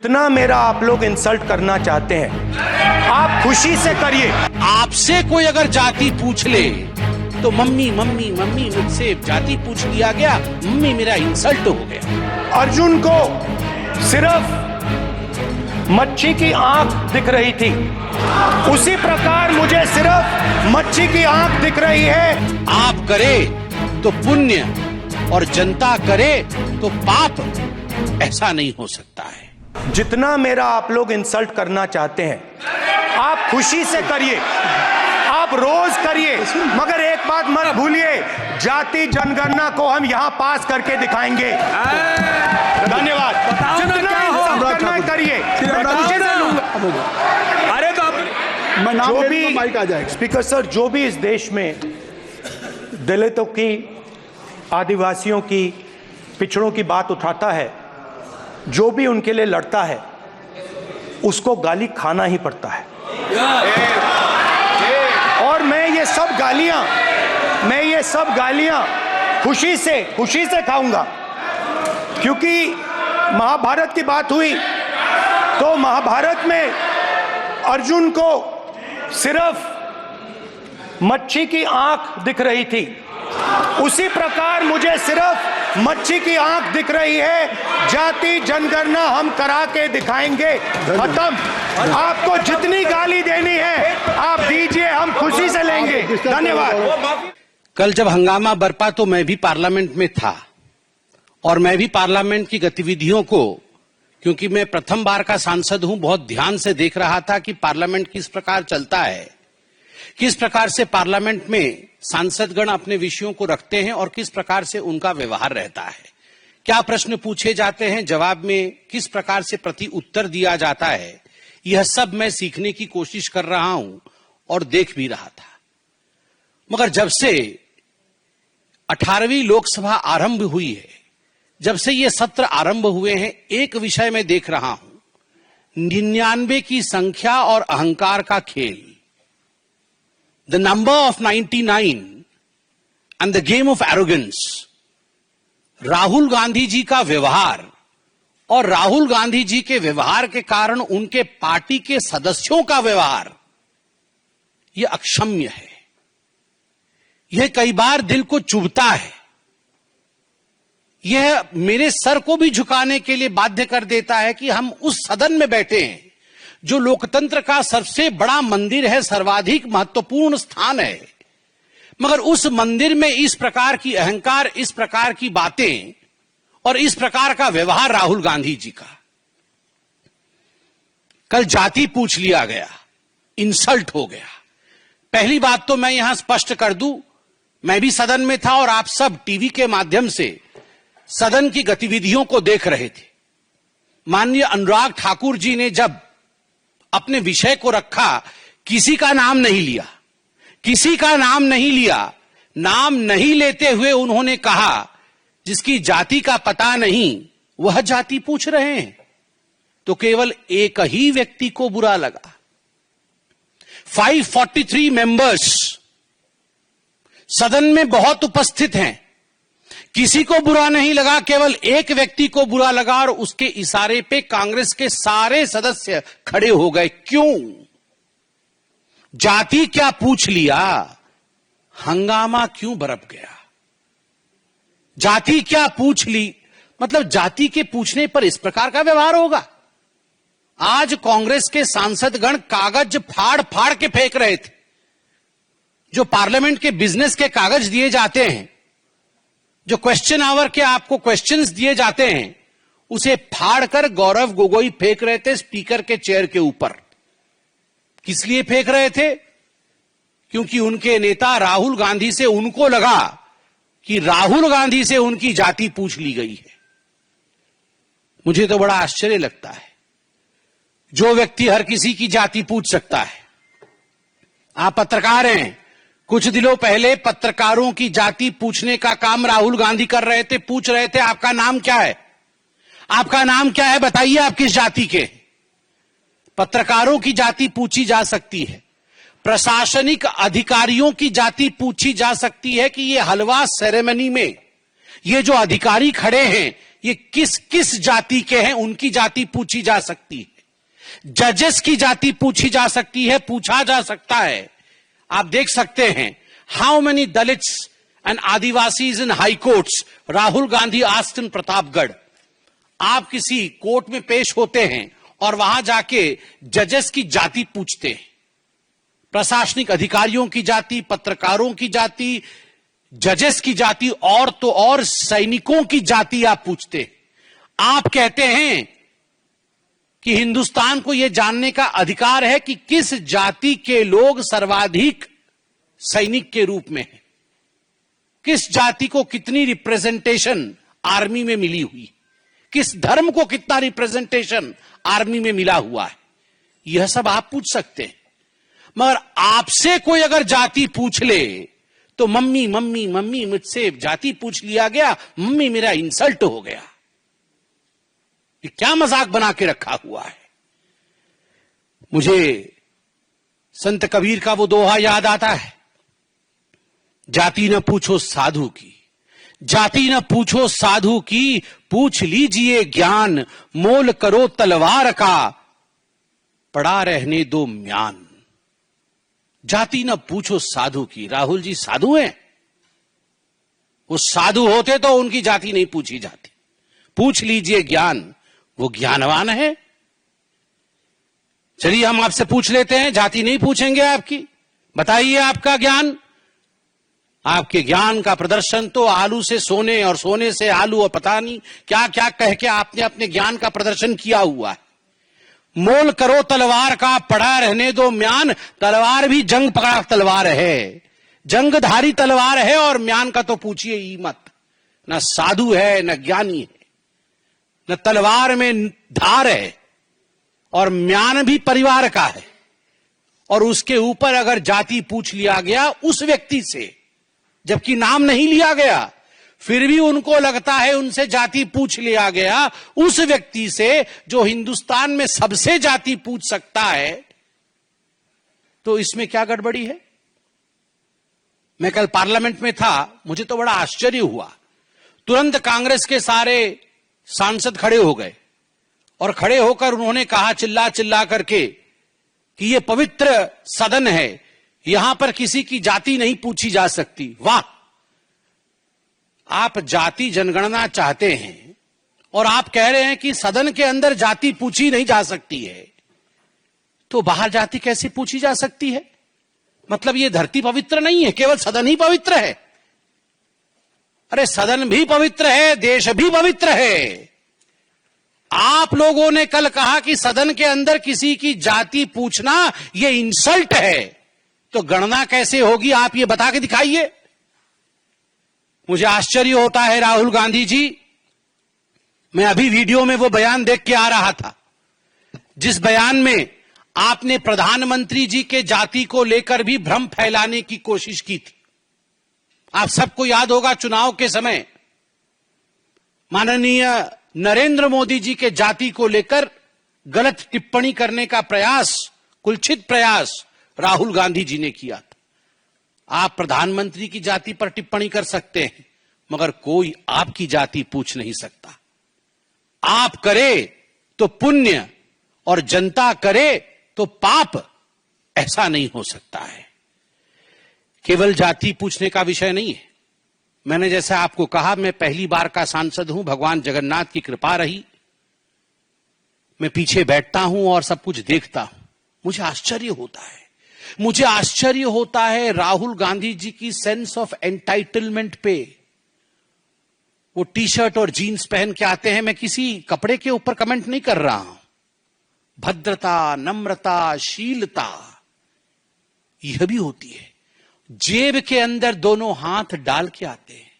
इतना मेरा आप लोग इंसल्ट करना चाहते हैं, आप खुशी से करिए। आपसे कोई अगर जाति पूछ ले तो मम्मी मम्मी मम्मी, मुझसे जाति पूछ लिया गया, मम्मी मेरा इंसल्ट हो गया। अर्जुन को सिर्फ मच्छी की आंख दिख रही थी, उसी प्रकार मुझे सिर्फ मच्छी की आंख दिख रही है। आप करे तो पुण्य और जनता करे तो पाप, ऐसा नहीं हो सकता है। जितना मेरा आप लोग इंसल्ट करना चाहते हैं, आप खुशी से करिए, आप रोज करिए, मगर एक बात मत भूलिए, जाति जनगणना को हम यहां पास करके दिखाएंगे। धन्यवाद। जितना इंसल्ट करना है करिए, खुशी से लूंगा। अरे तो जो भी माइक आ जाएगा। स्पीकर सर, जो भी इस देश में दलितों की, आदिवासियों की, पिछड़ों की बात उठाता है, जो भी उनके लिए लड़ता है, उसको गाली खाना ही पड़ता है। और मैं ये सब गालियां खुशी से खाऊंगा, क्योंकि महाभारत की बात हुई तो महाभारत में अर्जुन को सिर्फ मच्छी की आंख दिख रही थी, उसी प्रकार मुझे सिर्फ मच्छी की आंख दिख रही है। जाति जनगणना हम करा के दिखाएंगे। खत्म। आपको जितनी गाली देनी है आप दीजिए, हम खुशी से लेंगे। धन्यवाद। कल जब हंगामा बरपा तो मैं भी पार्लियामेंट में था, और मैं भी पार्लियामेंट की गतिविधियों को, क्योंकि मैं प्रथम बार का सांसद हूं, बहुत ध्यान से देख रहा था कि पार्लियामेंट किस प्रकार चलता है, किस प्रकार से पार्लियामेंट में सांसदगण अपने विषयों को रखते हैं और किस प्रकार से उनका व्यवहार रहता है, क्या प्रश्न पूछे जाते हैं, जवाब में किस प्रकार से प्रति उत्तर दिया जाता है। यह सब मैं सीखने की कोशिश कर रहा हूं और देख भी रहा था। मगर जब से 18वीं लोकसभा आरंभ हुई है, जब से ये सत्र आरंभ हुए हैं, एक विषय में देख रहा हूं, 99 की संख्या और अहंकार का खेल। The number of 99 and the game of arrogance। Rahul Gandhi ji का व्यवहार और राहुल गांधी जी के व्यवहार के कारण उनके पार्टी के सदस्यों का व्यवहार, यह अक्षम्य है। यह कई बार दिल को चुभता है। यह मेरे सर को भी झुकाने के लिए बाध्य कर देता है कि हम उस सदन में बैठे हैं जो लोकतंत्र का सबसे बड़ा मंदिर है, सर्वाधिक महत्वपूर्ण स्थान है, मगर उस मंदिर में इस प्रकार की अहंकार, इस प्रकार की बातें और इस प्रकार का व्यवहार राहुल गांधी जी का। कल जाति पूछ लिया गया, इंसल्ट हो गया। पहली बात तो मैं यहां स्पष्ट कर दूं, मैं भी सदन में था और आप सब टीवी के माध्यम से सदन की गतिविधियों को देख रहे थे। माननीय अनुराग ठाकुर जी ने जब अपने विषय को रखा, किसी का नाम नहीं लिया, किसी का नाम नहीं लिया। नाम नहीं लेते हुए उन्होंने कहा, जिसकी जाति का पता नहीं वह जाति पूछ रहे हैं। तो केवल एक ही व्यक्ति को बुरा लगा। 543 मेंबर्स सदन में बहुत उपस्थित हैं, किसी को बुरा नहीं लगा, केवल एक व्यक्ति को बुरा लगा और उसके इशारे पे कांग्रेस के सारे सदस्य खड़े हो गए। क्यों? जाति क्या पूछ लिया, हंगामा क्यों बरप गया? जाति क्या पूछ ली, मतलब जाति के पूछने पर इस प्रकार का व्यवहार होगा। आज कांग्रेस के सांसदगण कागज फाड़ फाड़ के फेंक रहे थे। जो पार्लियामेंट के बिजनेस के कागज दिए जाते हैं, जो क्वेश्चन आवर के आपको क्वेश्चंस दिए जाते हैं, उसे फाड़कर गौरव गोगोई फेंक रहे थे स्पीकर के चेयर के ऊपर। किस लिए फेंक रहे थे? क्योंकि उनके नेता राहुल गांधी से उनको लगा कि राहुल गांधी से उनकी जाति पूछ ली गई है। मुझे तो बड़ा आश्चर्य लगता है, जो व्यक्ति हर किसी की जाति पूछ सकता है। आप पत्रकार हैं, कुछ दिनों पहले पत्रकारों की जाति पूछने का काम राहुल गांधी कर रहे थे। पूछ रहे थे, आपका नाम क्या है, आपका नाम क्या है, बताइए आप किस जाति के। पत्रकारों की जाति पूछी जा सकती है, प्रशासनिक अधिकारियों की जाति पूछी जा सकती है कि ये हलवा सेरेमनी में ये जो अधिकारी खड़े हैं, ये किस किस जाति के हैं उनकी जाति पूछी जा सकती है, जजेस की जाति पूछी जा सकती है, पूछा जा सकता है। आप देख सकते हैं how many Dalits and Adivasis in high courts Rahul Gandhi asked in Pratapgarh. आप किसी कोर्ट में पेश होते हैं और वहां जाके जजेस की जाति पूछते हैं, प्रशासनिक अधिकारियों की जाति, पत्रकारों की जाति, जजेस की जाति, और तो और सैनिकों की जाति आप पूछते हैं। आप कहते हैं कि हिंदुस्तान को यह जानने का अधिकार है कि किस जाति के लोग सर्वाधिक सैनिक के रूप में हैं, किस जाति को कितनी रिप्रेजेंटेशन आर्मी में मिली हुई, किस धर्म को कितना रिप्रेजेंटेशन आर्मी में मिला हुआ है, यह सब आप पूछ सकते हैं। मगर आपसे कोई अगर जाति पूछ ले तो मम्मी मम्मी मम्मी, मुझसे जाति पूछ लिया गया, मम्मी मेरा इंसल्ट हो गया। ये क्या मजाक बना के रखा हुआ है। मुझे संत कबीर का वो दोहा याद आता है, जाति न पूछो साधु की, जाति न पूछो साधु की, पूछ लीजिए ज्ञान, मोल करो तलवार का, पड़ा रहने दो म्यान। जाति न पूछो साधु की। राहुल जी साधु हैं? वो साधु होते तो उनकी जाति नहीं पूछी जाती। पूछ लीजिए ज्ञान, वो ज्ञानवान है। चलिए हम आपसे पूछ लेते हैं, जाति नहीं पूछेंगे आपकी, बताइए आपका ज्ञान। आपके ज्ञान का प्रदर्शन तो आलू से सोने और सोने से आलू और पता नहीं क्या क्या कह के आपने अपने ज्ञान का प्रदर्शन किया हुआ है। मोल करो तलवार का, पड़ा रहने दो म्यान। तलवार भी जंग पकड़ा तलवार है, जंगधारी तलवार है, और म्यान का तो पूछिए ही मत। न साधु है, न ज्ञानी है, न तलवार में धार है, और म्यान भी परिवार का है। और उसके ऊपर अगर जाति पूछ लिया गया उस व्यक्ति से, जबकि नाम नहीं लिया गया, फिर भी उनको लगता है उनसे जाति पूछ लिया गया, उस व्यक्ति से जो हिंदुस्तान में सबसे जाति पूछ सकता है, तो इसमें क्या गड़बड़ी है। मैं कल पार्लियामेंट में था, मुझे तो बड़ा आश्चर्य हुआ। तुरंत कांग्रेस के सारे सांसद खड़े हो गए और खड़े होकर उन्होंने कहा चिल्ला चिल्ला करके कि यह पवित्र सदन है, यहां पर किसी की जाति नहीं पूछी जा सकती। वाह, आप जाति जनगणना चाहते हैं और आप कह रहे हैं कि सदन के अंदर जाति पूछी नहीं जा सकती है, तो बाहर जाति कैसे पूछी जा सकती है। मतलब ये धरती पवित्र नहीं है, केवल सदन ही पवित्र है। अरे सदन भी पवित्र है, देश भी पवित्र है। आप लोगों ने कल कहा कि सदन के अंदर किसी की जाति पूछना यह इंसल्ट है, तो गणना कैसे होगी आप ये बता के दिखाइए। मुझे आश्चर्य होता है राहुल गांधी जी, मैं अभी वीडियो में वो बयान देख के आ रहा था जिस बयान में आपने प्रधानमंत्री जी के जाति को लेकर भी भ्रम फैलाने की कोशिश की थी। आप सबको याद होगा चुनाव के समय माननीय नरेंद्र मोदी जी के जाति को लेकर गलत टिप्पणी करने का प्रयास, कुलसित प्रयास राहुल गांधी जी ने किया था। आप प्रधानमंत्री की जाति पर टिप्पणी कर सकते हैं, मगर कोई आपकी जाति पूछ नहीं सकता। आप करे तो पुण्य और जनता करे तो पाप, ऐसा नहीं हो सकता है। केवल जाति पूछने का विषय नहीं है। मैंने जैसा आपको कहा, मैं पहली बार का सांसद हूं, भगवान जगन्नाथ की कृपा रही। मैं पीछे बैठता हूं और सब कुछ देखता हूं, मुझे आश्चर्य होता है। मुझे आश्चर्य होता है राहुल गांधी जी की सेंस ऑफ एंटाइटलमेंट पे। वो टी शर्ट और जीन्स पहन के आते हैं, मैं किसी कपड़े के ऊपर कमेंट नहीं कर रहा हूं। भद्रता, नम्रता, शीलता यह भी होती है। जेब के अंदर दोनों हाथ डाल के आते हैं।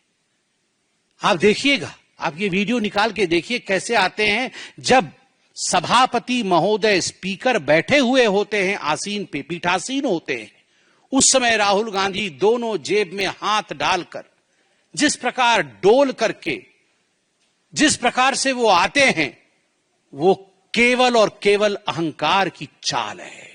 आप देखिएगा, आप ये वीडियो निकाल के देखिए कैसे आते हैं। जब सभापति महोदय, स्पीकर बैठे हुए होते हैं आसीन पे, पीठासीन होते हैं, उस समय राहुल गांधी दोनों जेब में हाथ डालकर जिस प्रकार डोल करके जिस प्रकार से वो आते हैं, वो केवल और केवल अहंकार की चाल है।